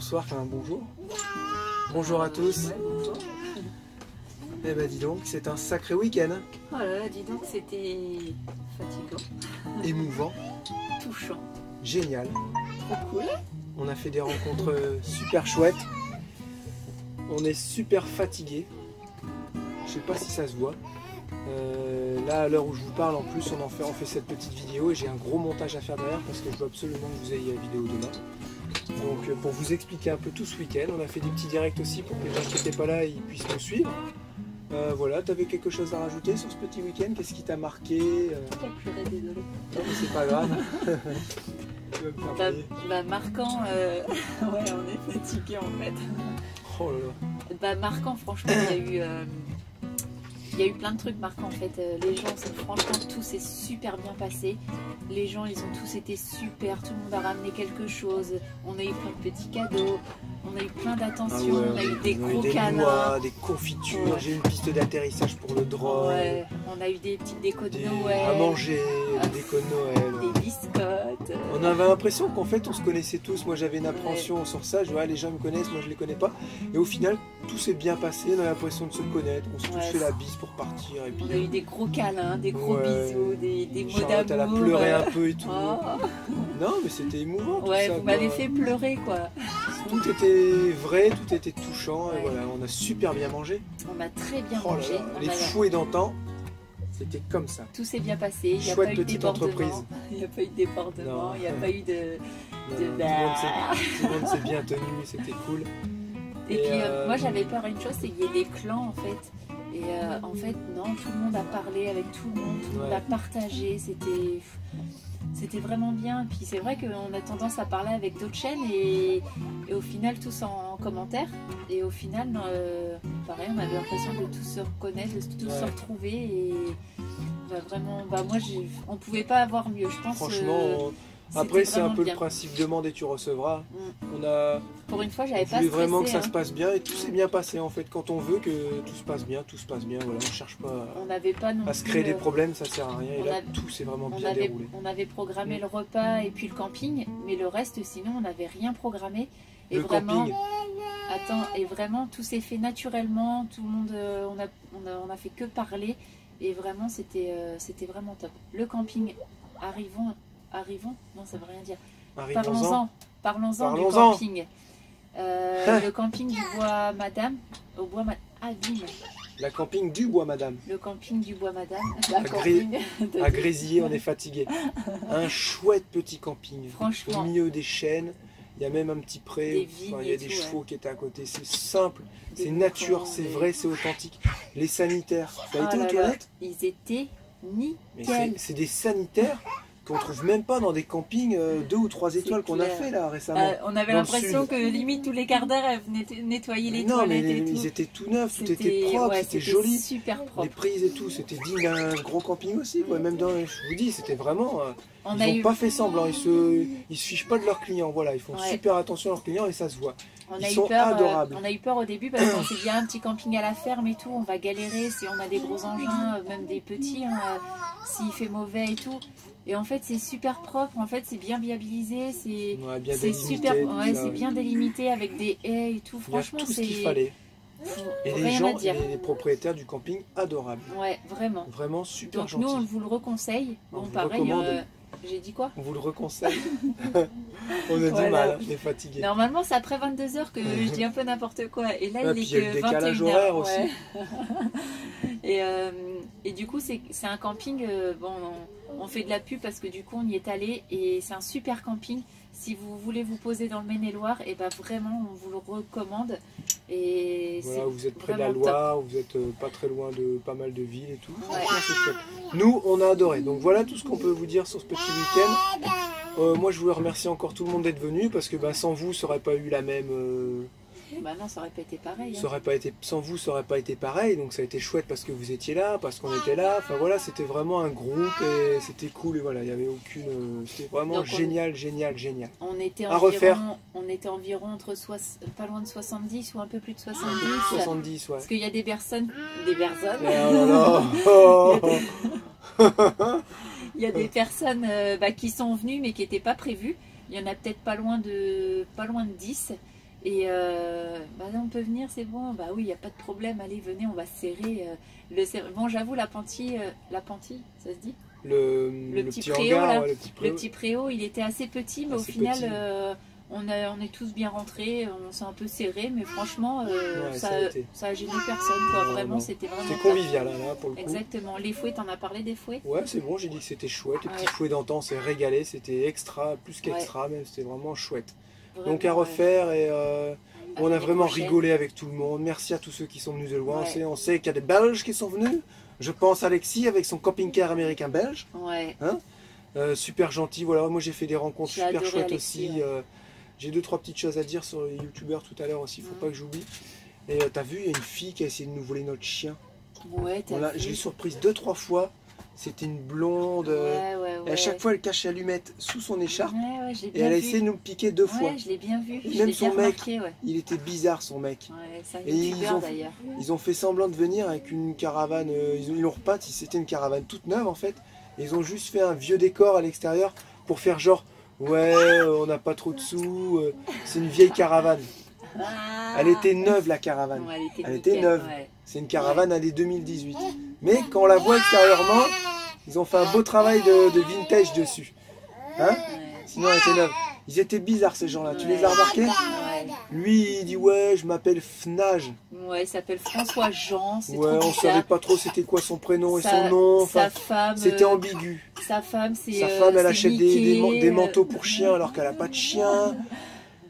bonsoir, enfin bonjour. Bonjour à tous. Ouais, bonjour. Eh ben dis donc, c'est un sacré week-end. Oh là là, dis donc, c'était fatigant, Émouvant, touchant, génial. trop cool. On a fait des rencontres super chouettes. On est super fatigué. Je sais pas si ça se voit. Là, à l'heure où je vous parle, en plus, on fait cette petite vidéo et j'ai un gros montage à faire derrière parce que je veux absolument que vous ayez la vidéo demain. Donc, pour vous expliquer un peu tout ce week-end, on a fait des petits directs aussi pour que les gens qui n'étaient pas là ils puissent nous suivre. Voilà, tu avais quelque chose à rajouter sur ce petit week-end? Qu'est-ce qui t'a marqué? J'ai pleuré, désolé. Non, mais c'est pas grave. Tu vas me faire payer. Marquant, ouais, on est fatigué en fait. Oh là là. Marquant, franchement, il y a eu plein de trucs marquants en fait. Les gens, franchement, tout s'est super bien passé. Les gens, ils ont tous été super. Tout le monde a ramené quelque chose. On a eu plein de petits cadeaux. On a eu plein d'attention. Ouais, on a eu des gros des câlins. noix, des confitures. Ouais. J'ai une piste d'atterrissage pour le drone. Ouais, on a eu des petites décos de Noël. À manger, des décos de Noël. Des biscottes. On avait l'impression qu'en fait on se connaissait tous. Moi j'avais une appréhension sur ça. Je vois les gens me connaissent, moi je les connais pas. Et au final tout s'est bien passé. On a l'impression de se connaître. On se tous fait la bise pour partir. Et puis, On a eu des gros câlins, des gros ouais, bisous, des mots Charlotte, elle a d'amour. pleuré un peu et tout. Oh. Non mais c'était émouvant tout Ouais, ça. vous m'avez quoi. fait pleurer quoi. Tout était vrai, tout était touchant. Ouais. Et voilà, on a super bien mangé. On a très bien Oh là mangé. là, les fouets d'antan, c'était comme ça. Tout s'est bien passé. Il n'y a Chouette pas eu de petite débordement. entreprise. Il n'y a pas eu de débordement. Non. Il n'y a pas eu de. Non, De tout le monde s'est bien tenu, c'était cool. Et puis moi j'avais peur d'une chose, c'est qu'il y ait des clans en fait. Et en fait non, tout le monde a parlé avec tout le monde, tout le monde a partagé. C'était vraiment bien. Puis c'est vrai qu'on a tendance à parler avec d'autres chaînes et au final tous en commentaire. Et au final, pareil, on avait l'impression de tous se reconnaître, de tous se retrouver. Et vraiment, moi, on pouvait pas avoir mieux, je pense. Franchement, après c'est un peu le principe demande et tu recevras. On a pour une fois, j'avais pas voulu stressé. vraiment que ça se passe bien et tout s'est bien passé en fait. Quand on veut que tout se passe bien, tout se passe bien. Voilà, on cherche pas On n'avait pas non à se plus, créer des problèmes, ça sert à rien. Et là, tout s'est vraiment on bien avait, déroulé. On avait programmé le repas et puis le camping, mais le reste, sinon, on n'avait rien programmé. Et Le vraiment, camping. Attends, et vraiment, tout s'est fait naturellement. Tout le monde, on a fait que parler. Et vraiment, c'était vraiment top. Le camping, arrivons, non, ça veut rien dire. Parlons-en du camping. Le camping du Bois Madame. La camping du Bois Madame. Le camping du Bois Madame. À Grésillé, on est fatigué. Un chouette petit camping. Franchement. Au milieu des chênes. Il y a même un petit pré, il y a des chevaux qui étaient à côté. C'est simple, c'est nature, c'est vrai, c'est authentique. Les sanitaires, tu as été aux toilettes? Ils étaient nickel. Mais c'est des sanitaires qu'on trouve même pas dans des campings 2 ou 3 étoiles qu'on a fait là récemment. On avait l'impression que limite tous les quarts d'heure elles venaient nettoyer les toilettes et tout. Ils étaient tout neufs, tout était propre, c'était joli. Super propre. Les prises et tout, c'était digne d'un gros camping aussi. Quoi. Même dans, je vous dis, c'était vraiment. Ils n'ont pas fait semblant, ils se fichent pas de leurs clients. Voilà, ils font super attention à leurs clients et ça se voit. Ils sont adorables. On a eu peur au début parce qu'on s'est dit il y a un petit camping à la ferme et tout, on va galérer si on a des gros engins, même des petits, s'il fait mauvais et tout. Et en fait c'est super propre, en fait c'est bien viabilisé, c'est super, c'est bien délimité avec des haies et tout. Franchement il y a tout ce qu'il fallait. Et les gens, les propriétaires du camping adorables. Ouais, vraiment. Vraiment super Donc gentils. nous on vous le reconseille. Bon pareil. J'ai dit quoi? On vous le reconseille. On a du mal, on est fatigué. Normalement, c'est après 22h que je dis un peu n'importe quoi. Et là, il est que 21h. Aussi. Et du coup, c'est un camping. Bon, on fait de la pub parce que du coup, on y est allé. Et c'est un super camping. Si vous voulez vous poser dans le Maine-et-Loire, et ben vraiment, on vous le recommande. Et voilà, vous êtes près de la Loire, vous êtes pas très loin de pas mal de villes et tout. Ouais. Nous, on a adoré. Donc voilà tout ce qu'on peut vous dire sur ce petit week-end. Moi, je voulais remercier encore tout le monde d'être venu parce que sans vous, ça n'aurait pas eu la même. Bah non, ça aurait pas été pareil. Ça aurait pas été, sans vous, ça aurait pas été pareil. Donc ça a été chouette parce que vous étiez là, parce qu'on était là. Enfin voilà, c'était vraiment un groupe et c'était cool. Et voilà, il n'y avait aucune. C'était vraiment donc génial. On était à refaire. On était environ entre pas loin de 70 ou un peu plus de 70. 70, ouais. Parce qu'il y a des personnes. Il y a des personnes qui sont venues mais qui n'étaient pas prévues. Il y en a peut-être pas loin de 10. Et bah on peut venir, c'est bon. Bah oui, il n'y a pas de problème. Allez, venez, on va serrer. Bon, j'avoue, la pantille, ça se dit? Le petit petit préau, hangar, là. ouais, Le petit préau, il était assez petit, mais au final, petit. on est tous bien rentrés. On s'est un peu serré, mais franchement, Ouais, ça a gêné personne, quoi. Non, Vraiment, non. c'était vraiment C'était top. convivial, là, pour le coup. Exactement. Les fouets, t'en as parlé des fouets? Ouais, c'est bon, j'ai dit que c'était chouette. Les petits Ouais. fouets d'antan, c'est régalé, c'était extra, plus qu'extra même, c'était vraiment chouette. Vraiment, Donc à ouais. refaire et on a l'année vraiment prochaine. rigolé avec tout le monde. Merci à tous ceux qui sont venus de loin. Ouais. On sait qu'il y a des Belges qui sont venus. Je pense à Alexis avec son camping-car américain belge. Ouais. Super gentil. Voilà, moi j'ai fait des rencontres J'ai super adoré chouettes Alexis, aussi. J'ai 2-3 petites choses à dire sur les youtubeurs tout à l'heure aussi, faut pas que j'oublie. Et t'as vu, il y a une fille qui a essayé de nous voler notre chien. Ouais, t'as vu. Je l'ai surprise 2-3 fois. C'était une blonde. Ouais. Et à chaque fois, elle cache l'allumette sous son écharpe. Ouais, je l'ai Et bien elle a vu. essayé de nous piquer 2 fois. Ouais, je l'ai bien vu. Je Même l'ai son bien mec, remarqué, ouais. il était bizarre son mec. Ouais, c'est un Et youtubeur d'ailleurs. ils ont fait semblant de venir avec une caravane, ils l'ont repeinte, c'était une caravane toute neuve en fait. Et ils ont juste fait un vieux décor à l'extérieur pour faire genre, ouais, on n'a pas trop de sous, c'est une vieille caravane. Elle était neuve la caravane. Ouais, Elle nickel, était neuve. ouais. C'est une caravane année 2018. Mais quand on la voit extérieurement, ils ont fait un beau travail de vintage dessus. Hein? Ouais. Sinon elle était neuve. Ils étaient bizarres ces gens-là, tu les as remarqués? Ouais. Lui il dit ouais, je m'appelle Fnage. Ouais, il s'appelle François Jean, c'est Ouais, trop on bizarre. savait pas trop c'était quoi son prénom et Sa- son nom. Sa Enfin, femme, c'était ambigu. sa femme, c'est Sa femme, elle c'est achète Mickey, des manteaux pour chiens alors qu'elle a pas de chien.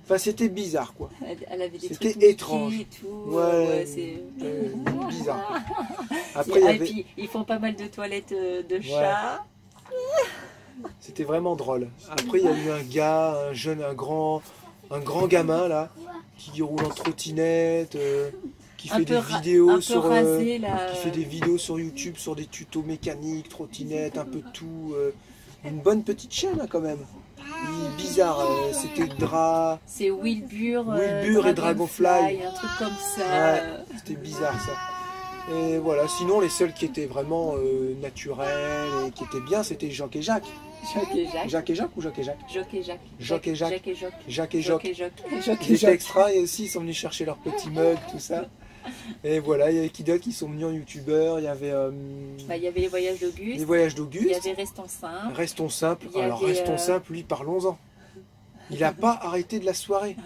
Enfin, c'était bizarre quoi. Elle avait des C'était trucs Mickey étrange. et tout. Ouais, c'est bizarre. Après, il y Et avait... puis ils font pas mal de toilettes de chats. C'était vraiment drôle. Après, il y a eu un gars, un grand gamin là, qui roule en trottinette, qui fait des vidéos sur, rasé, là. qui fait des vidéos sur YouTube sur des tutos mécaniques, trottinette, un peu de tout. Une bonne petite chaîne hein, quand même. Bizarre, c'était C'est Wilbur, Wilbur et Dragonfly. un truc comme ça. Ouais, c'était bizarre ça. Et voilà, sinon les seuls qui étaient vraiment naturels et qui étaient bien, c'était Jacques et Jacques. Jacques et Jacques. Jacques et Jacques ou Jacques et Jacques? Jacques et Jacques. Jacques et Jacques. Jacques et Jacques. Jacques et Jacques Jacques. et Jacques. Jacques et Jacques extra et aussi ils sont venus chercher leur petit mug, tout ça. Et voilà, il y avait qui d'autre qui sont venus en youtubeur, il y avait Bah, il y avait les voyages les d'Auguste. voyages Il y d'Auguste, avait Restons simples. Restons simples. Il y Alors avait, Restons simples, lui parlons-en. Il n'a pas arrêté de la soirée.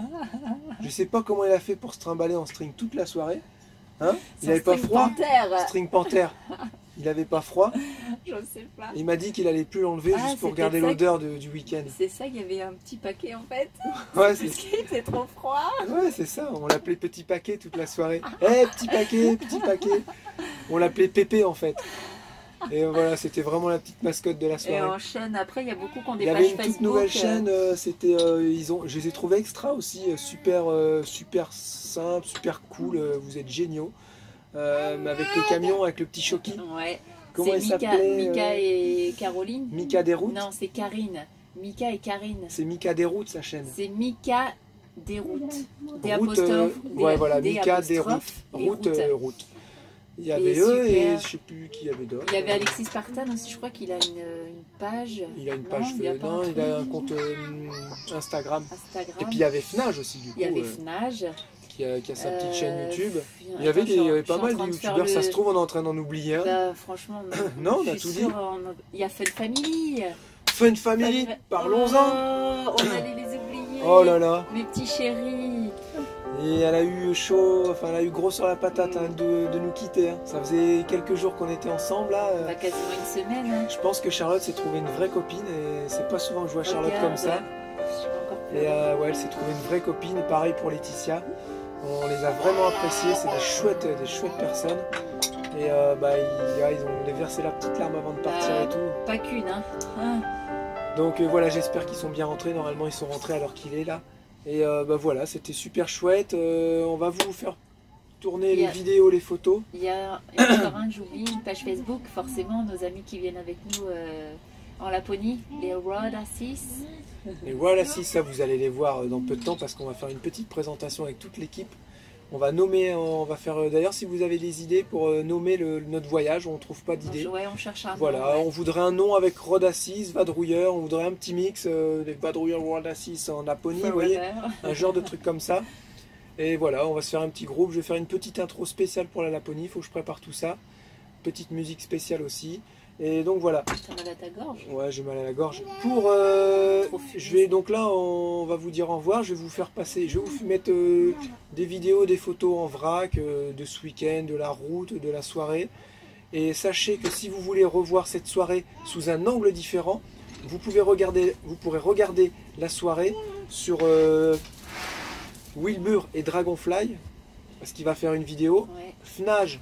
Je sais pas comment il a fait pour se trimballer en string toute la soirée. Hein? Il n'avait pas froid. String Panther. Il n'avait pas froid. Je sais pas. Il m'a dit qu'il allait plus l'enlever Ah, juste pour c'était garder ça l'odeur du week-end. C'est ça, il y avait un petit paquet en fait. Ouais, Parce qu'il était trop froid. c'est ça. On l'appelait Petit Paquet toute la soirée. Eh, petit paquet. On l'appelait Pépé en fait. Et voilà, c'était vraiment la petite mascotte de la Et soirée. en chaîne, après, il y a beaucoup qui ont des Il y pages avait une Facebook. toute nouvelle chaîne, je les ai trouvés extra aussi, super simple, super cool, vous êtes géniaux. Avec le camion, avec le petit Choki. Ouais. Comment C'est il s'appelait Mika et Caroline. Mika Desroutes. Non, c'est Karine. Mika et Karine. C'est Mika Desroutes sa chaîne. C'est Mika Desroutes. Des Route, apostrophes. ouais voilà, des Mika apostrophes Desroutes. et Route. Il y avait eux et super. je sais plus qui y avait d'autres. Il y avait Alexis Spartan aussi, je crois qu'il a une page. Il a une page, Non, il a un compte Instagram. Instagram. Et puis il y avait Fnage aussi du coup. Il y avait Fnage. Qui a sa petite chaîne YouTube. Attends, Il y avait pas mal de de youtubeurs, ça se trouve on est en train d'en oublier un. Bah, franchement, Non, on je a suis tout dit. sûre, il y a Fun Family. Fun Family, parlons-en. Oh, on allait les oublier. Oh là là. Mes petits chéris. Et elle a eu chaud, enfin elle a eu gros sur la patate hein, de nous quitter. Hein. Ça faisait quelques jours qu'on était ensemble là. Bah, quasiment une semaine. Hein. Je pense que Charlotte s'est trouvée une vraie copine et c'est pas souvent que je vois Charlotte Regarde, comme ça. je suis encore plus Et ouais, elle s'est trouvée une vraie copine et pareil pour Laetitia. On les a vraiment appréciés, c'est des chouettes personnes. Et ils ont déversé la petite larme avant de partir et tout. Pas qu'une, hein. Hein. Donc voilà, j'espère qu'ils sont bien rentrés. Normalement, ils sont rentrés à l'heure qu'il est là. Et voilà, c'était super chouette. On va vous faire tourner les vidéos, les photos. Il y a encore un que j'oublie, une page Facebook. Forcément, nos amis qui viennent avec nous en Laponie, les Road Assis. Et voilà, si ça, vous allez les voir dans peu de temps parce qu'on va faire une petite présentation avec toute l'équipe. On va nommer, on va faire. D'ailleurs, si vous avez des idées pour nommer notre voyage, on ne trouve pas d'idées. Ouais, on cherche un nom. Voilà, ouais. on voudrait un nom avec Road Assis, Vadrouilleur, on voudrait un petit mix des Vadrouilleurs Road Assis en Laponie, vous voyez, un genre de truc comme ça. Et voilà, on va se faire un petit groupe. Je vais faire une petite intro spéciale pour la Laponie. Il faut que je prépare tout ça. Petite musique spéciale aussi. Et donc voilà. T'as mal à ta gorge? Ouais, j'ai mal à la gorge. Je vais donc là, on va vous dire au revoir. Je vais vous faire passer. Je vais vous mettre des vidéos, des photos en vrac de ce week-end, de la route, de la soirée. Et sachez que si vous voulez revoir cette soirée sous un angle différent, vous pourrez regarder la soirée sur Wilbur et Dragonfly, parce qu'il va faire une vidéo. Ouais. Fnage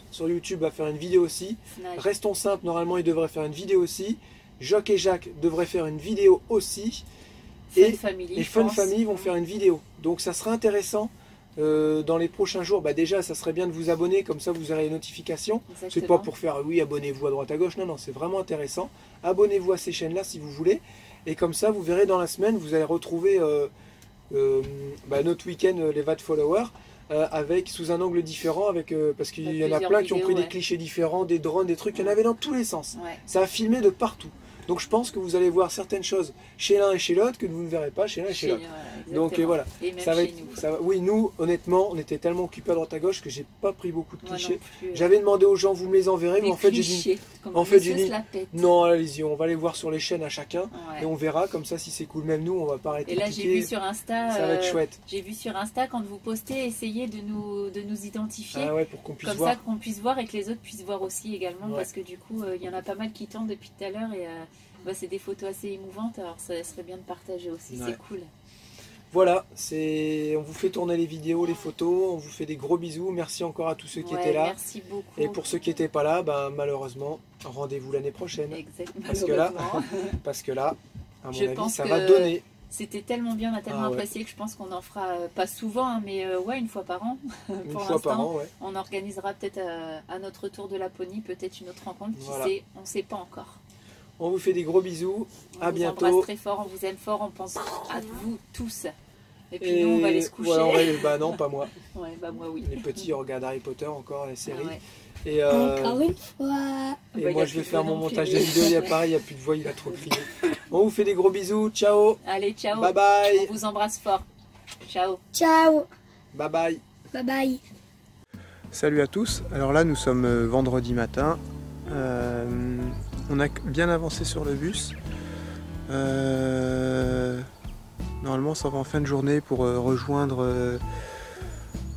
sur YouTube va faire une vidéo aussi. Fnage. Restons simples, normalement il devrait faire une vidéo aussi. Jock et Jacques devraient faire une vidéo aussi. Fun Family, et Fun Family vont faire une vidéo. Donc ça sera intéressant dans les prochains jours. Bah déjà, ça serait bien de vous abonner, comme ça vous aurez les notifications. C'est pas pour faire oui, abonnez-vous à droite à gauche. Non, non, c'est vraiment intéressant. Abonnez-vous à ces chaînes-là si vous voulez. Et comme ça, vous verrez dans la semaine, vous allez retrouver notre week-end, les VAT Followers, avec sous un angle différent, parce qu'il y en a plein qui ont pris des clichés différents, des drones, des trucs, il y en avait dans tous les sens. Ouais. Ça a filmé de partout. Donc je pense que vous allez voir certaines choses chez l'un et chez l'autre que vous ne verrez pas chez l'un et chez l'autre. Donc voilà. Et même ça va être, oui, nous, honnêtement, on était tellement occupés à droite à gauche que j'ai pas pris beaucoup de clichés. J'avais demandé aux gens, vous me les enverrez, mais en fait j'ai dit, non, allez-y, on va les voir sur les chaînes à chacun et on verra comme ça si c'est cool. Même nous, on va pas arrêter. Et là, j'ai vu sur Insta, ça va être chouette. J'ai vu sur Insta quand vous postez, essayez de nous identifier. Ah ouais, pour qu'on puisse comme voir. Ça qu'on puisse voir et que les autres puissent voir aussi également, parce que du coup, il y en a pas mal qui tentent depuis tout à l'heure et c'est des photos assez émouvantes, alors ça serait bien de partager aussi, c'est cool. Voilà, on vous fait tourner les vidéos, les photos, on vous fait des gros bisous, merci encore à tous ceux qui étaient là. Merci beaucoup. Et pour ceux qui n'étaient pas là, malheureusement, rendez-vous l'année prochaine. Exactement. Parce que là, à mon avis, ça va donner. C'était tellement bien, on a tellement apprécié que je pense qu'on en fera pas souvent, hein, mais une fois par an. Une fois par an, ouais. On organisera peut-être à notre retour de Laponie, peut-être une autre rencontre, qui sait, on ne sait pas encore. On vous fait des gros bisous, à bientôt. On vous embrasse très fort, on vous aime fort, on pense à vous tous. Et puis nous, on va aller se coucher. Voilà, non, pas moi. Ouais, moi oui. Les petits, on regarde Harry Potter encore, les séries. Et encore une fois. Et moi, je vais faire mon montage de vidéo. Il y a pareil, il n'y a plus de voix, il a trop crié. On vous fait des gros bisous. Ciao. Allez, ciao. Bye bye. On vous embrasse fort. Ciao. Ciao. Bye bye. Bye bye. Salut à tous. Alors là, nous sommes vendredi matin. On a bien avancé sur le bus. Normalement, ça va en fin de journée pour rejoindre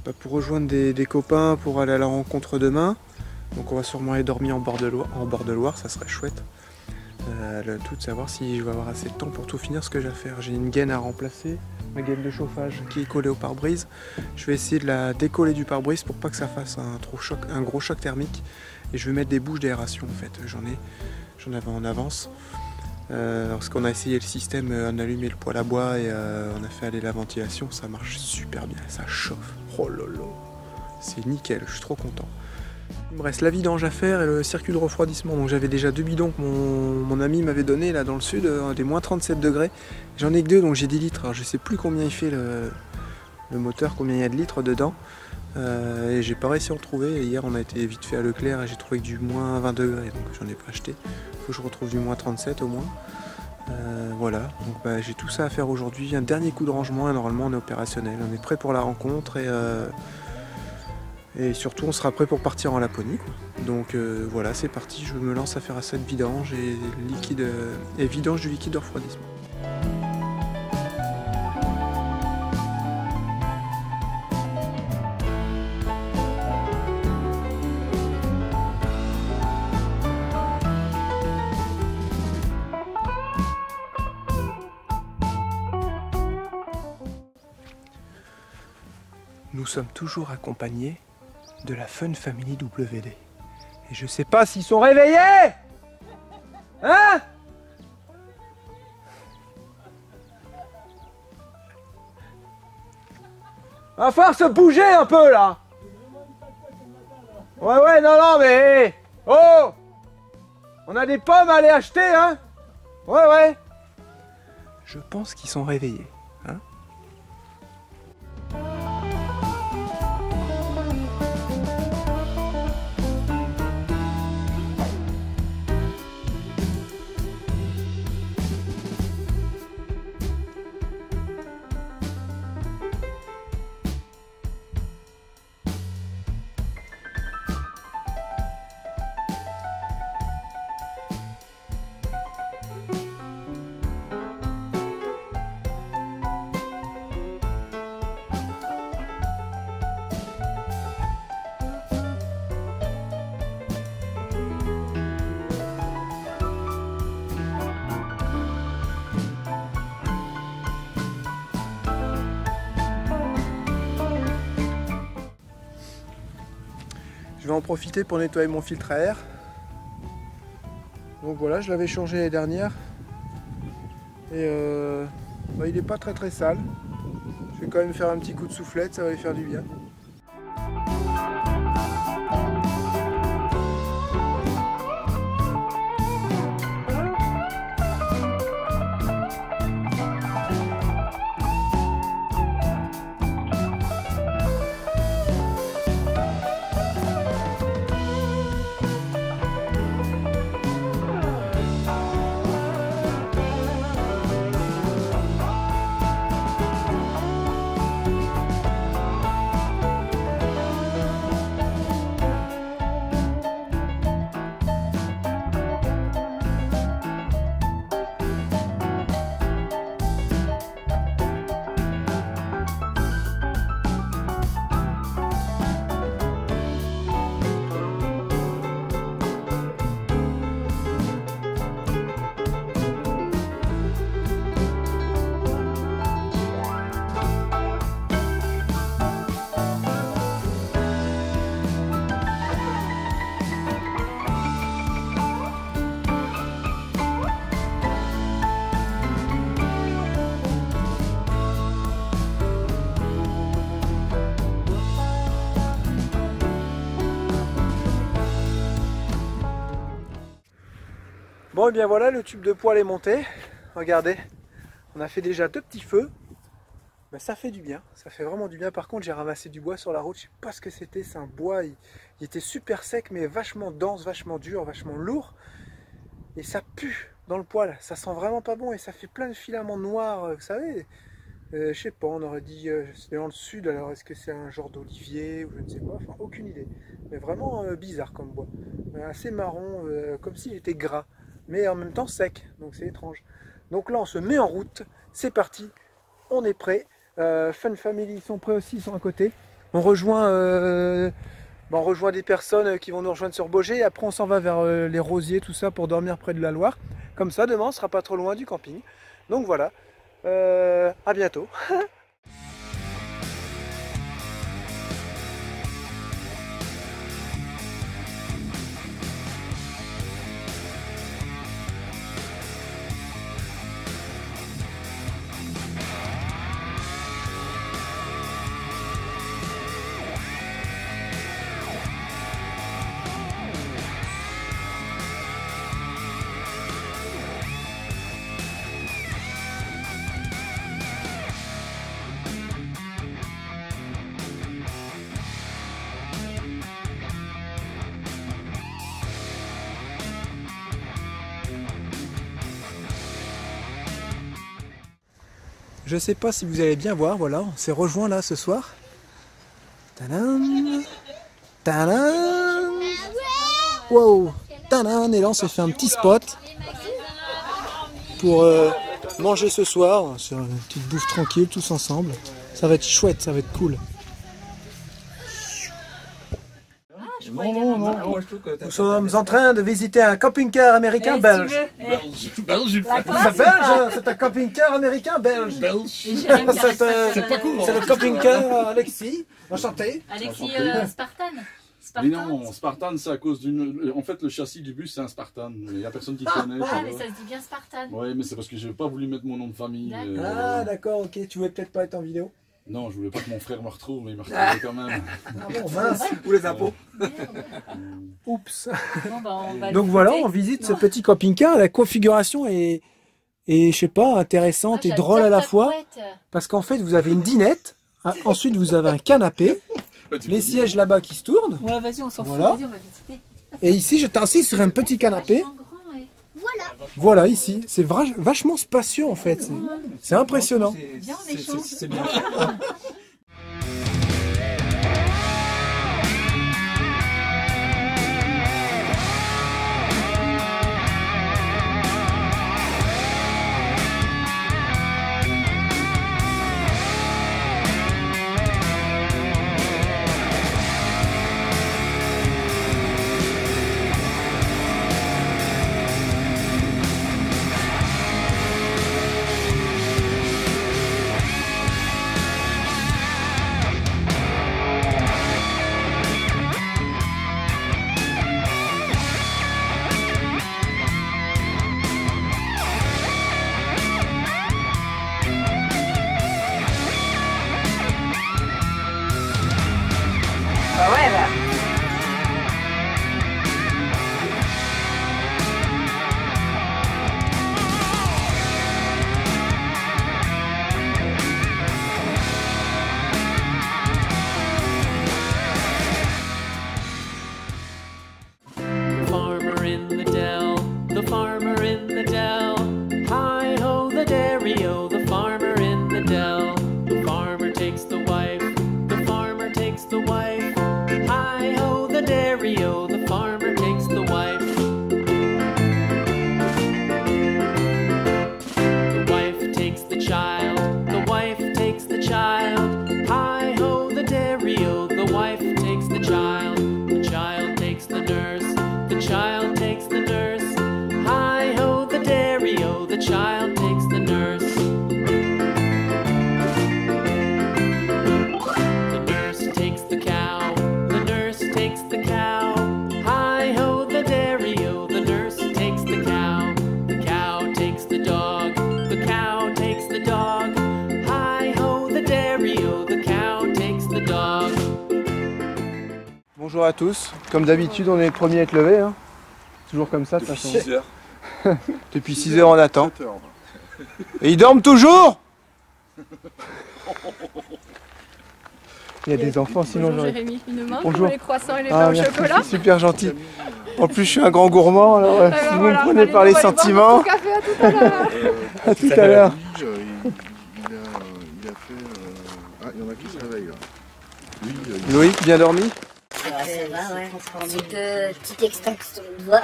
des copains pour aller à la rencontre demain. Donc on va sûrement aller dormir en bord de Loire, ça serait chouette. Le tout de savoir si je vais avoir assez de temps pour tout finir ce que j'ai à faire. J'ai une gaine à remplacer, ma gaine de chauffage qui est collée au pare-brise. Je vais essayer de la décoller du pare-brise pour pas que ça fasse un gros choc thermique. Et je vais mettre des bouches d'aération en fait. J'en avais en avance. Parce qu'on a essayé le système, on a allumé le poêle à bois et on a fait aller la ventilation, ça marche super bien, ça chauffe. Oh lolo, c'est nickel, je suis trop content. Il me reste la vidange à faire et le circuit de refroidissement. Donc j'avais déjà 2 bidons que mon ami m'avait donné là dans le sud, des moins 37 degrés. J'en ai que 2, donc j'ai 10 litres. Alors je sais plus combien il fait le moteur, combien il y a de litres dedans. Et j'ai pas réussi à en trouver. Et hier on a été vite fait à Leclerc et j'ai trouvé que du moins 20 degrés, donc j'en ai pas acheté. Faut que je retrouve du moins 37 au moins. Voilà, donc j'ai tout ça à faire aujourd'hui. Un dernier coup de rangement et normalement on est opérationnel. On est prêt pour la rencontre et surtout on sera prêt pour partir en Laponie, quoi. Donc voilà, c'est parti, je me lance à faire cette vidange et vidange du liquide de refroidissement. Nous sommes toujours accompagnés de la Fun Family WD. Et je sais pas s'ils sont réveillés. Hein? Va falloir se bouger un peu là. Ouais, non, mais... Oh! On a des pommes à aller acheter, hein? Ouais. Je pense qu'ils sont réveillés. Hein? en profiter pour nettoyer mon filtre à air. Donc voilà, je l'avais changé l'année dernière. Et bah, il n'est pas très sale. Je vais quand même faire un petit coup de soufflette, ça va lui faire du bien. Bon et bien voilà, le tube de poêle est monté. Regardez, on a fait déjà 2 petits feux. Ben, ça fait du bien, ça fait vraiment du bien. Par contre j'ai ramassé du bois sur la route, je sais pas ce que c'était, c'est un bois, il était super sec mais vachement dense, vachement dur, vachement lourd. Et ça pue dans le poêle, ça sent vraiment pas bon et ça fait plein de filaments noirs, vous savez. Je sais pas, on aurait dit c'était dans le sud, alors est-ce que c'est un genre d'olivier ou je ne sais pas, enfin aucune idée. Mais vraiment bizarre comme bois, assez marron, comme s'il était gras, mais en même temps sec, donc c'est étrange. Donc là on se met en route, c'est parti, on est prêt. Fun Family, ils sont prêts aussi, ils sont à côté. On rejoint, on rejoint des personnes qui vont nous rejoindre sur Baugé, et après on s'en va vers les Rosiers, tout ça, pour dormir près de la Loire. Comme ça, demain on sera pas trop loin du camping. Donc voilà, à bientôt. Je sais pas si vous allez bien voir, voilà, on s'est rejoint là ce soir. Tadam, tadam, wow, tadam, et là on s'est fait un petit spot pour manger ce soir, sur une petite bouffe tranquille tous ensemble. Ça va être chouette, ça va être cool. Non. Nous sommes en train de visiter un camping-car américain belge. Belge, C'est un camping-car américain belge. c'est pas cool. C'est le camping-car Alexis. Enchanté. Alexis Spartan. Mais non, Spartan, c'est à cause d'une. En fait, le châssis du bus, c'est un Spartan. Il n'y a personne qui connaît. Ah, mais ça se dit bien Spartan. Ouais, mais c'est parce que je n'ai pas voulu mettre mon nom de famille. Ah, d'accord, ok. Tu voulais peut-être pas être en vidéo? Non, je voulais pas que mon frère me retrouve, mais il m'a retrouvé quand même. Ah bon, mince. Ou les impôts. Oups. Bon, bah, on va Donc voilà, on visite ce petit camping-car. La configuration est je sais pas, intéressante et drôle à la fois. Parce qu'en fait, vous avez une dinette. Ensuite, vous avez un canapé. Les sièges là-bas qui se tournent. Ouais, vas-y, on s'en fout. Voilà. Vas-y, on va visiter. Et ici, je t'assis sur un petit canapé. Voilà, ici. C'est vachement spacieux en fait. C'est impressionnant. Viens, on échange. C'est bien. farmer in the dell. Hi-ho, the dairy-o, the farmer in the dell. The farmer takes the wife, the farmer takes the wife. Hi-ho, the dairy-o, the farmer takes the wife. The wife takes the child, the wife takes the child. Hi-ho, the dairy-o, the wife takes the child. The child takes the nurse, the child takes the nurse. Hi-ho, the dairy-o, the child takes the nurse. The nurse takes the cow, the nurse takes the cow. Hi-ho, the dairy-o, the nurse takes the cow. The cow takes the dog, the cow takes the dog. Hi-ho, the dairy-o, the cow takes the dog. Bonjour à tous, comme d'habitude on est les premiers à être levés, hein. Toujours comme ça de toute façon. 6 heures. Depuis 6 heures on attend. Et ils dorment toujours. Il y a des enfants sinon Bonjour j'aurais... Jérémy, une main Bonjour. pour les croissants et les pains au merci, chocolat. c'est super gentil. En plus je suis un grand gourmand, alors ben si vous voilà, me prenez allez, par on les va aller boire sentiments, notre café à tout à l'heure. à tout à l'heure. Il a fait... Ah, il y en a qui se réveillent là. Oui, Loïc, bien dormi? Ça va, ouais. Petite extraction de voix.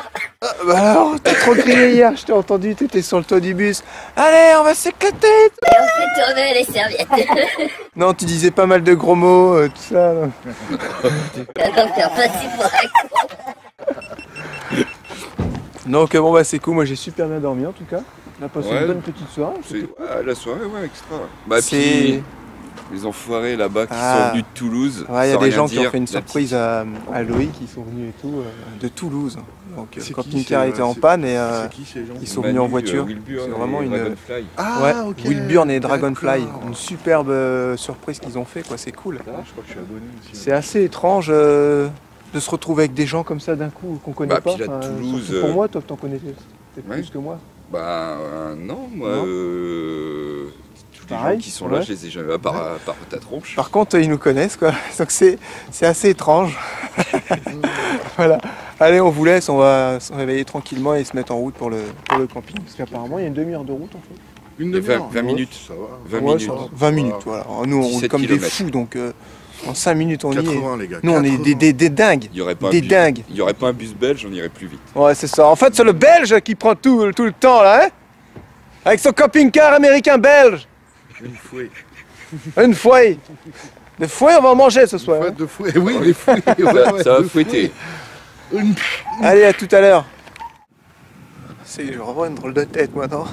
Bah alors, t'as trop crié hier, je t'ai entendu, t'étais sur le toit du bus. Allez, on va s'éclater! Et on fait tourner les serviettes. Non, tu disais pas mal de gros mots, tout ça. On va faire passer pour un con. Donc bon bah c'est cool, moi j'ai super bien dormi en tout cas. On a passé Ouais. une bonne petite soirée. c'était cool. la soirée, ouais, extra. Bah, C'est... puis les enfoirés là-bas qui Ah. sont venus de Toulouse. Ouais, il y a sans des rien gens qui ont dire, fait une la surprise à Loïc, qui sont venus et tout, de Toulouse. Donc le C'est camping-car qui, était en panne et C'est qui ces gens? ils sont venus en voiture. Wilburn C'est vraiment et une... Dragonfly. Ah, ouais, ok. Wilburn et Dragonfly, D'accord. une superbe surprise qu'ils ont fait, quoi. C'est cool. Ah, je crois que je suis abonné aussi. C'est assez étrange de se retrouver avec des gens comme ça d'un coup qu'on connaît Bah, pas. puis là, Toulouse, surtout pour moi, toi que t'en connais peut-être ouais. plus que moi. Bah non, moi, Non. tous les Pareil, gens qui sont là, ouais. je les ai jamais, à part ta tronche. Par contre, ils nous connaissent, quoi. Donc c'est assez étrange. Voilà. Allez, on vous laisse, on va se réveiller tranquillement et se mettre en route pour le camping. Parce qu'apparemment, il y a une demi-heure de route en fait. Une demi-heure, 20 minutes. Ça va. 20 Ouais, minutes. ça va. 20 minutes, voilà. Alors, nous, on roule 17 comme des kilomètres. fous, donc en 5 minutes, on y est. 80 les gars. Nous, on est 80. des dingues. Il y aurait pas un Des bus, dingues. Il y aurait pas un bus belge, on irait plus vite. Ouais, c'est ça. En fait, c'est le Belge qui prend tout le temps, là, hein. Avec son camping-car américain belge. Une fouée. Une fouet. Des fouets, on va en manger ce soir. hein. Deux fouets. Oui, des fouets. Ça va fouetter. Allez, à tout à l'heure. Je revois une drôle de tête maintenant.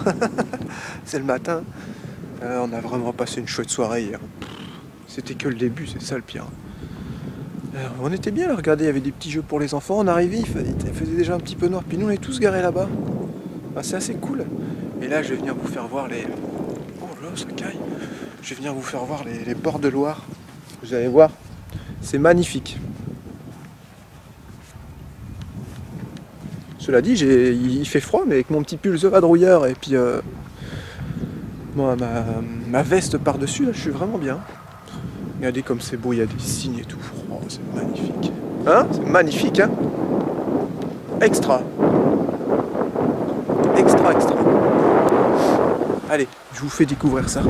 C'est le matin. On a vraiment passé une chouette soirée hier. C'était que le début, c'est ça le pire. On était bien là, regardez, il y avait des petits jeux pour les enfants. On arrivait, il faisait déjà un petit peu noir. Puis nous, on est tous garés là-bas. Ah, c'est assez cool. Et là, je vais venir vous faire voir les... Oh là, ça caille. Je vais venir vous faire voir les bords de Loire. Vous allez voir, c'est magnifique. Cela dit, il fait froid, mais avec mon petit pull The Vadrouilleur et puis ma veste par-dessus, là, je suis vraiment bien. Regardez comme c'est beau, il y a des signes et tout. Oh, c'est magnifique. Hein? C'est magnifique, hein? Extra. Extra, extra. Allez, je vous fais découvrir ça.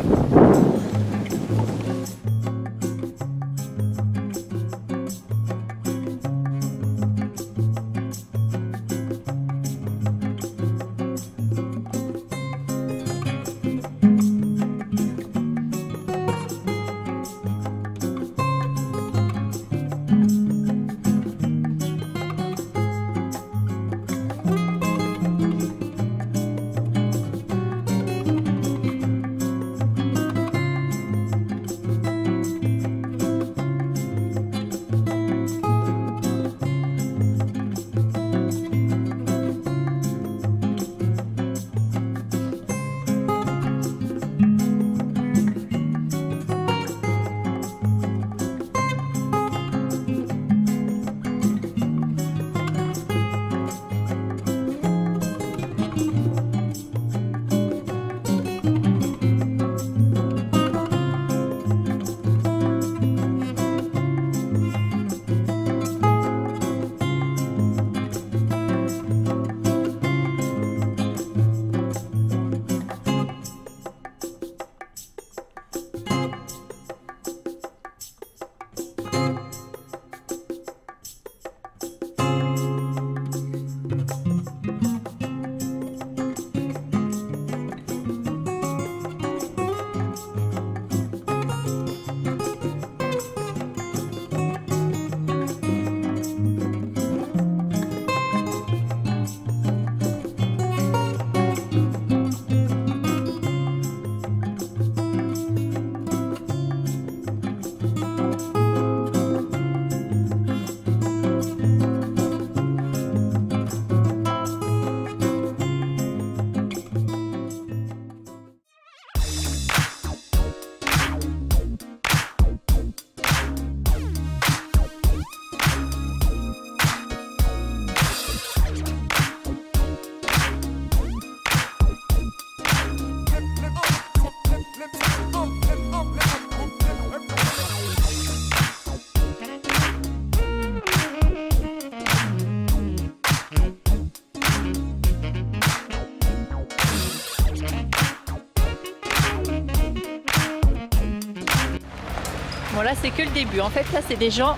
Bon là c'est que le début. En fait là c'est des gens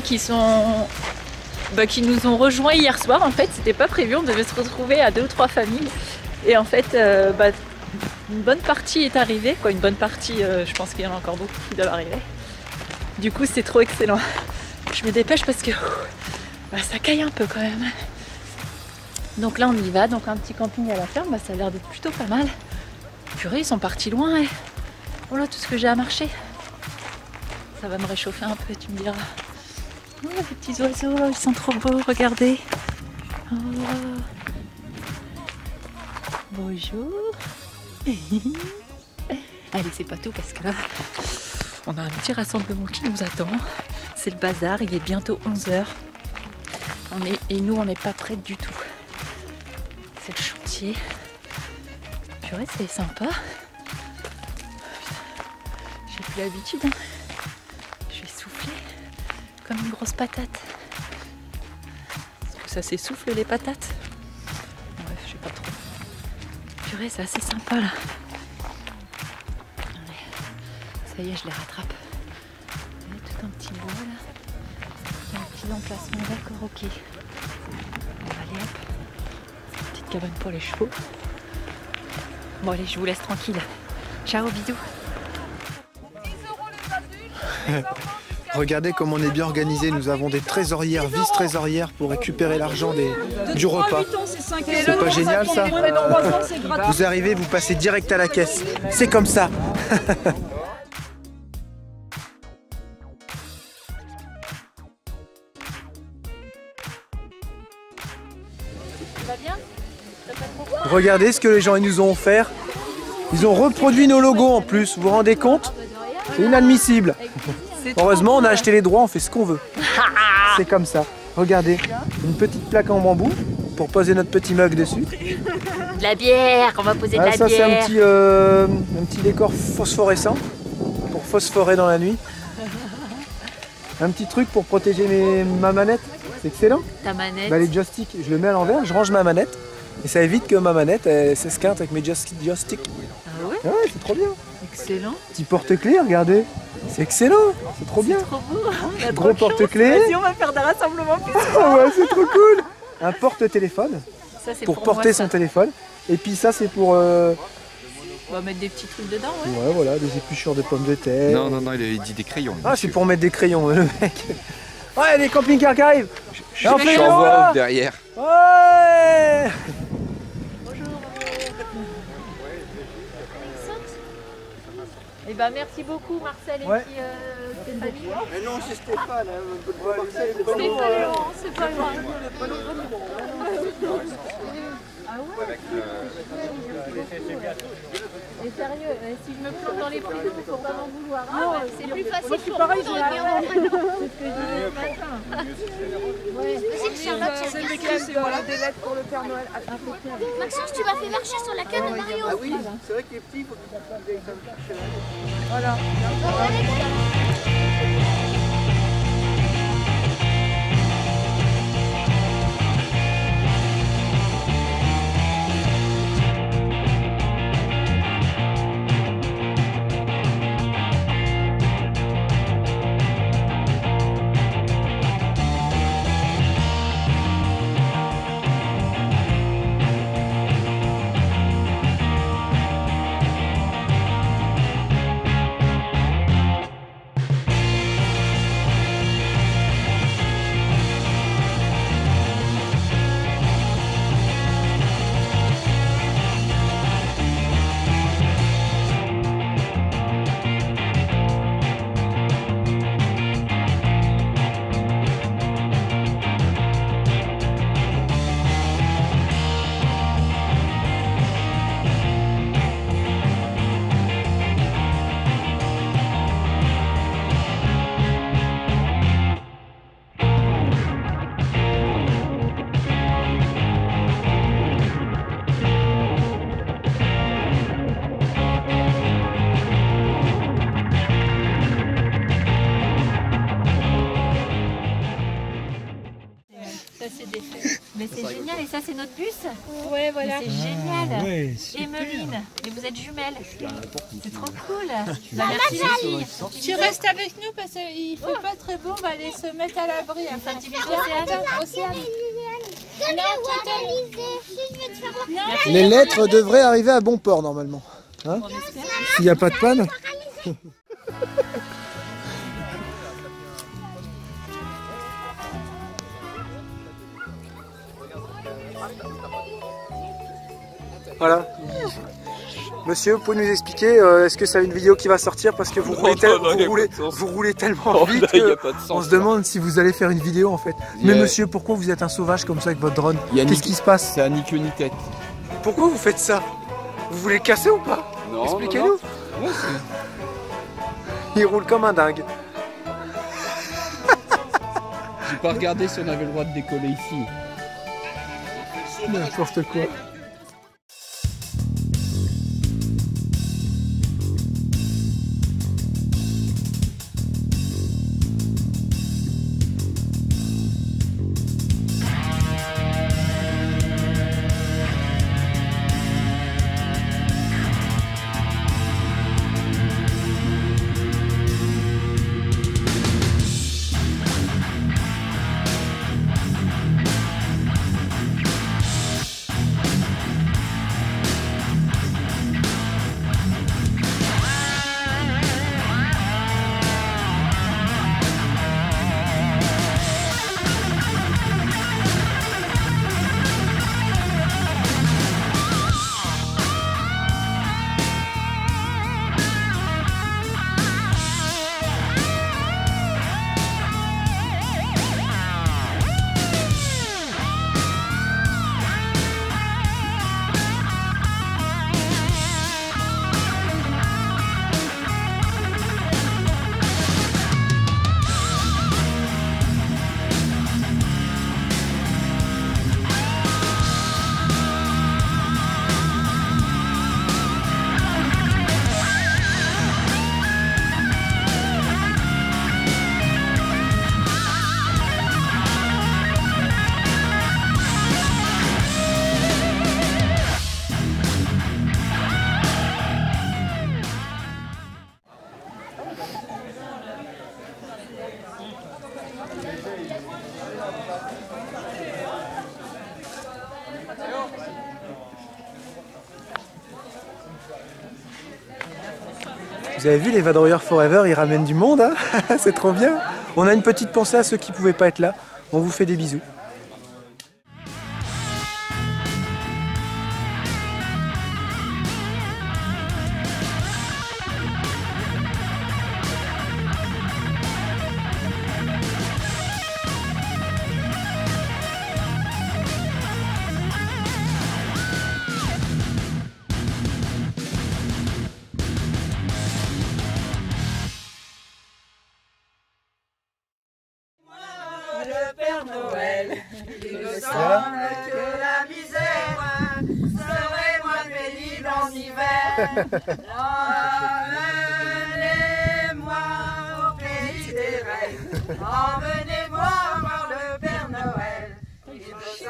qui sont qui nous ont rejoints hier soir. En fait c'était pas prévu, on devait se retrouver à 2 ou 3 familles. Et en fait une bonne partie est arrivée. Une bonne partie, je pense qu'il y en a encore beaucoup qui doivent arriver. Du coup c'est trop excellent. Je me dépêche parce que ça caille un peu quand même. Donc là on y va, donc un petit camping à la ferme, ça a l'air d'être plutôt pas mal. Purée, ils sont partis loin. Oh là, tout ce que j'ai à marcher. Ça va me réchauffer un peu, tu me diras. Oh, les petits oiseaux, ils sont trop beaux, regardez. Oh. Bonjour. Allez, c'est pas tout parce que là, on a un petit rassemblement qui nous attend. C'est le bazar, il est bientôt 11h. Et nous, on n'est pas prêts du tout. C'est le chantier. Purée, c'est sympa. J'ai plus l'habitude. Hein. Je vais souffler comme une grosse patate. Est-ce que ça s'essouffle les patates? Bref, je sais pas trop. Purée, c'est assez sympa là. Ça y est, je les rattrape. Il y a tout un petit bois là. Un petit emplacement, d'accord, ok. Allez hop. Petite cabane pour les chevaux. Bon allez, je vous laisse tranquille. Ciao, bisous. Regardez comme on est bien organisé. Nous avons des trésorières, vice-trésorières pour récupérer l'argent du repas. C'est pas génial ça? Vous arrivez, vous passez direct à la caisse. C'est comme ça. Regardez ce que les gens ils nous ont offert. Ils ont reproduit nos logos en plus, vous vous rendez compte? C'est inadmissible. Heureusement, on a acheté les droits, on fait ce qu'on veut. C'est comme ça. Regardez, une petite plaque en bambou pour poser notre petit mug dessus. De la bière, on va poser de la Ça, bière. c'est un petit décor phosphorescent pour phosphorer dans la nuit. Un petit truc pour protéger ma manette. C'est excellent. Ta manette. Les joysticks, je le mets à l'envers, je range ma manette. Et ça évite que ma manette s'esquinte avec mes joysticks. Ah ouais? Ouais, c'est trop bien. Excellent. Petit porte-clés, regardez. C'est excellent, c'est trop bien. C'est trop beau. On a trop Gros de chance. porte-clés. Vas-y, on va faire des rassemblements plus Oh ouais, c'est trop cool. Un porte-téléphone Ça, c'est pour moi, porter ça. son téléphone. Et puis ça, c'est pour... On va mettre des petits trucs dedans, ouais. Ouais, voilà, des épluchures de pommes de terre. Non, non, non, il avait dit des crayons. Ah, c'est pour mettre des crayons, le mec. Ouais, il y a des camping-cars qui arrivent. J'en vois derrière. Ouais. Eh ben, merci beaucoup, Marcel et Ouais. puis Stéphanie. Mais non, c'est Stéphane. C'est pas loin, c'est pas loin. Ah ouais? Mais sérieux, si je me plante dans les prix, il faut pas m'en vouloir. Ah, c'est plus facile pour nous dans les bureaux. C'est ce que je disais ce matin. C'est des caisses, voilà, des lettres pour le Père Noël. Maxence, tu m'as fait marcher sur la canne de Mario. Ah oui, c'est vrai qu'il est petit, il faut qu'il chercher. Voilà. et ça c'est notre bus? Ouais, voilà. C'est génial. Ouais, Et Meline, et vous êtes jumelles. C'est trop cool. Bah, merci. Tu restes avec nous parce qu'il fait pas très beau, on va aller se mettre à l'abri. Un petit bisou, Océane. Les lettres devraient arriver à bon port normalement. Hein? S'il n'y a pas de panne. Voilà. Monsieur, vous pouvez nous expliquer, est-ce que c'est une vidéo qui va sortir parce que vous roulez tellement vite qu'on se demande si vous allez faire une vidéo en fait. Mais monsieur, pourquoi vous êtes un sauvage comme ça avec votre drone? Qu'est-ce qui se passe? C'est un ni queue ni tête. Pourquoi vous faites ça? Vous voulez le casser ou pas? Non. Expliquez-nous. Il roule comme un dingue. J'ai pas regardé si on avait le droit de décoller ici. N'importe quoi. Vous avez vu les Vadrouilleurs Forever, ils ramènent du monde, hein. C'est trop bien. On a une petite pensée à ceux qui ne pouvaient pas être là. On vous fait des bisous. Le Père Noël, il me semble que la misère serait moins pénible en hiver. Emmenez-moi au pays des rêves, emmenez-moi voir le Père Noël.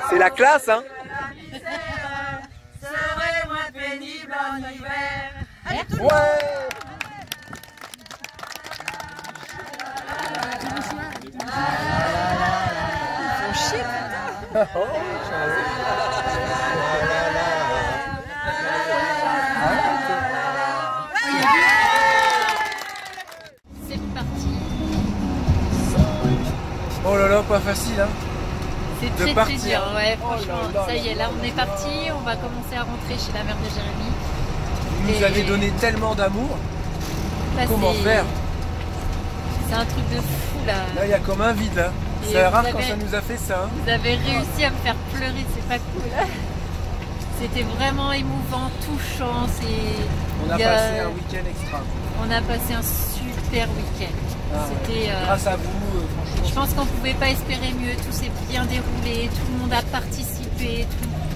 C'est la classe, hein? La misère serait moins pénible en hiver. Ouais! C'est parti. Oh là là, pas facile, hein? C'est De très partir. très dur, ouais, Oh là franchement. là Ça y est, là on est parti, on va commencer à rentrer chez la mère de Jérémy. Vous nous Et- avez donné tellement d'amour. Là, Comment c'est- faire? C'est un truc de fou là. Là, il y a comme un vide, hein. Et C'est vous rare avez- quand ça nous a fait ça, hein. Vous avez réussi à me faire pleurer, c'est pas cool. C'était vraiment émouvant, touchant. On a il y a- passé un week-end extra. On a passé un super week-end. Ah ouais. C'était. Grâce à vous, franchement. Je pense qu'on pouvait pas espérer mieux. Tout s'est bien déroulé, tout le monde a participé.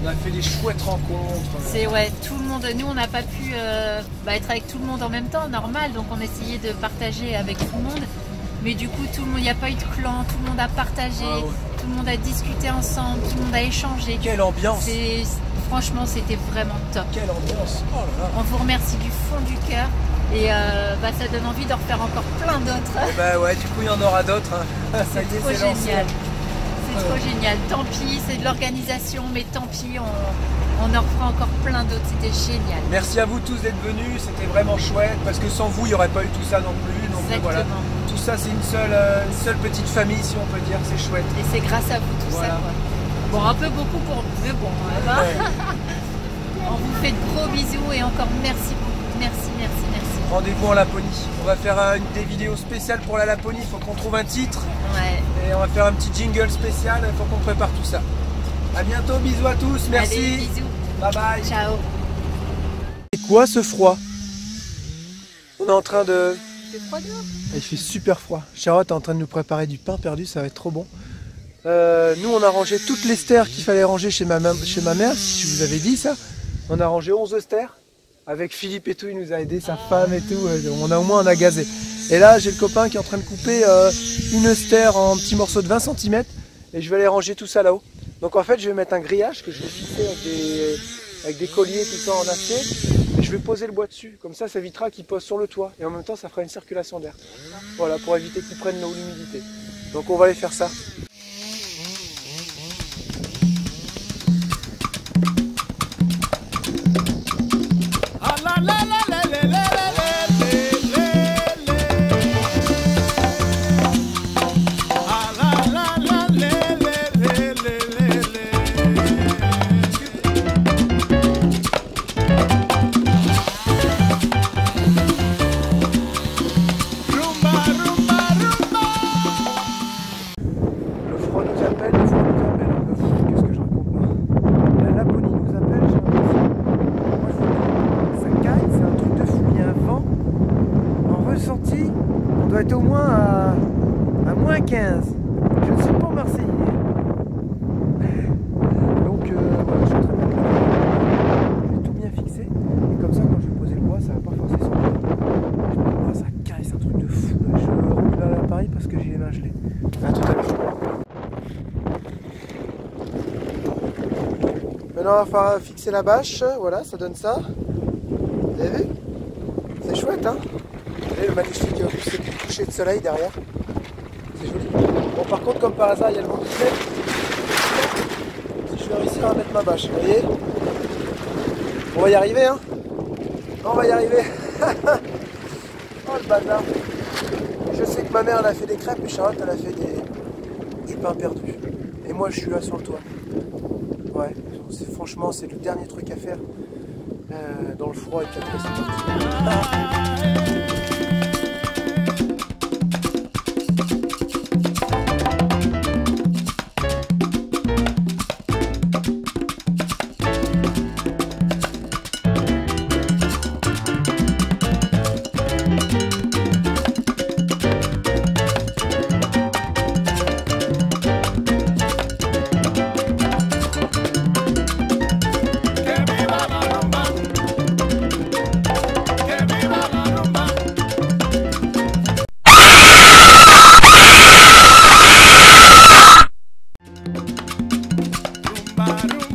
On a fait des chouettes rencontres. C'est ouais, tout le monde. Nous, on n'a pas pu être avec tout le monde en même temps, normal. Donc, on essayait de partager avec tout le monde. Mais du coup, il n'y a pas eu de clan, tout le monde a partagé, Ah ouais. tout le monde a discuté ensemble, tout le monde a échangé. Quelle ambiance! Franchement, c'était vraiment top. Quelle ambiance! Oh là là! On vous remercie du fond du cœur et ça donne envie d'en refaire encore plein d'autres. Et bah ouais, du coup il y en aura d'autres. Hein. Ça y est, Trop c'est lancé. génial. C'est trop génial. Tant pis, c'est de l'organisation, mais tant pis, on en refera encore plein d'autres. C'était génial. Merci à vous tous d'être venus, c'était vraiment chouette parce que sans vous il n'y aurait pas eu tout ça non plus. Donc Exactement. voilà, tout ça c'est une seule petite famille si on peut dire, c'est chouette. Et c'est grâce à vous tout Voilà. ça. Quoi. Bon, un peu beaucoup pour nous, mais bon, hein. On vous fait de gros bisous et encore merci beaucoup. Merci, merci, merci. Rendez-vous en Laponie. On va faire des vidéos spéciales pour la Laponie, il faut qu'on trouve un titre. Ouais. Et on va faire un petit jingle spécial, il faut qu'on prépare tout ça. A bientôt, bisous à tous, merci. Allez, bisous. Bye bye. Ciao. C'est quoi ce froid? On est en train de... Il fait froid dehors. Il fait super froid. Charlotte est en train de nous préparer du pain perdu, ça va être trop bon. Nous on a rangé toutes les stères qu'il fallait ranger chez ma mère, si je vous avais dit ça. On a rangé 11 stères. Avec Philippe et tout, il nous a aidé, sa femme et tout. On a au moins gazé. Et là j'ai le copain qui est en train de couper une stère en petits morceaux de 20 cm. Et je vais aller ranger tout ça là-haut. Donc en fait je vais mettre un grillage que je vais fixer avec des colliers, tout ça en acier. Et je vais poser le bois dessus. Comme ça évitera qu'il pose sur le toit. Et en même temps ça fera une circulation d'air. Voilà, pour éviter qu'il prenne l'humidité. Donc on va aller faire ça. On doit être au moins à moins 15. Je ne suis pas Marseillais. Donc voilà, je suis en train de mettre le tout bien fixé. Et comme ça, quand je vais poser le bois, ça va pas forcer sur le bois. Ah, ça casse, un truc de fou. Là. Je rentre là à Paris parce que j'ai les mains gelées. À tout à l'heure. Maintenant, on va falloir fixer la bâche. Voilà, ça donne ça. Vous avez vu? C'est chouette, hein? Et le magnifique coucher de soleil derrière. C'est joli. Bon, par contre, comme par hasard, il y a le vent qui fait. Si je vais réussir à mettre ma bâche, vous voyez? On va y arriver, hein? On va y arriver. Oh le bazar. Je sais que ma mère elle a fait des crêpes et Charlotte elle a fait des pains perdus. Et moi je suis là sur le toit. Ouais, franchement c'est le dernier truc à faire dans le froid et puis après c'est parti. Rumba, rumba.